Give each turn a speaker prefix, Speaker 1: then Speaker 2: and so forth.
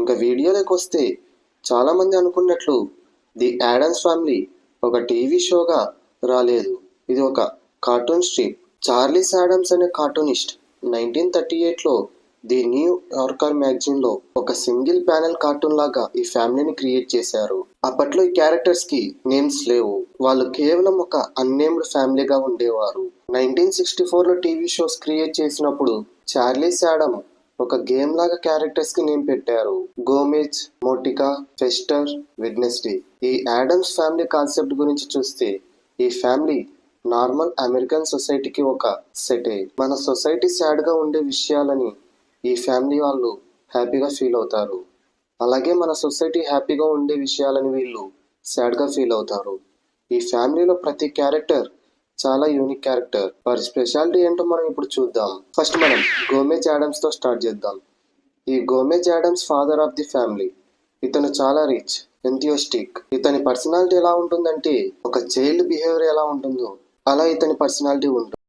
Speaker 1: ఇంకా వీడియోలోకి వస్తే చాలామంది అనుకున్నట్లు ది యాడమ్స్ ఫ్యామిలీ ఒక టీవీ షోగా రాలేదు. ఇది ఒక కార్టూన్ స్ట్రిప్. చార్లీస్ యాడమ్స్ అనే కార్టూనిస్ట్ 1938లో ది న్యూ యార్కర్ మ్యాగజైన్లో ఒక సింగిల్ ప్యానెల్ కార్టూన్ లాగా ఈ ఫ్యామిలీని క్రియేట్ చేశారు. అప్పట్లో ఈ క్యారెక్టర్స్ కి నేమ్స్ లేవు. వాళ్ళు కేవలం ఒక అన్నేమ్డ్ ఫ్యామిలీగా ఉండేవారు. 1964లో టీవీ షోస్ క్రియేట్ చేసినప్పుడు చార్లీస్ యాడమ్ ఒక గేమ్ లాగా క్యారెక్టర్స్ కి నేమ్ పెట్టారు. Gomez, Morticia, Fester, Wednesday. ఈ యాడమ్స్ ఫ్యామిలీ కాన్సెప్ట్ గురించి చూస్తే ఈ ఫ్యామిలీ నార్మల్ అమెరికన్ సొసైటీకి ఒక సెటే. మన సొసైటీ సాడ్ గా ఉండే విషయాలని ఈ ఫ్యామిలీ వాళ్ళు హ్యాపీగా ఫీల్ అవుతారు. అలాగే మన సొసైటీ హ్యాపీగా ఉండే విషయాలని వీళ్ళు సాడ్ గా ఫీల్ అవుతారు. ఈ ఫ్యామిలీలో ప్రతి క్యారెక్టర్ చాలా యూనిక్ క్యారెక్టర్. వారి స్పెషాలిటీ ఏంటో మనం ఇప్పుడు చూద్దాం. ఫస్ట్ మనం గోమెజ్ యాడమ్స్ తో స్టార్ట్ చేద్దాం. ఈ Gomez Adams father of the family. ఇతను చాలా రిచ్, ఎంథ్యూస్టిక్. ఇతని పర్సనాలిటీ ఎలా ఉంటుందంటే ఒక చైల్డ్ బిహేవియర్ ఎలా ఉంటుందో అలా ఇతని పర్సనాలిటీ ఉంటుంది.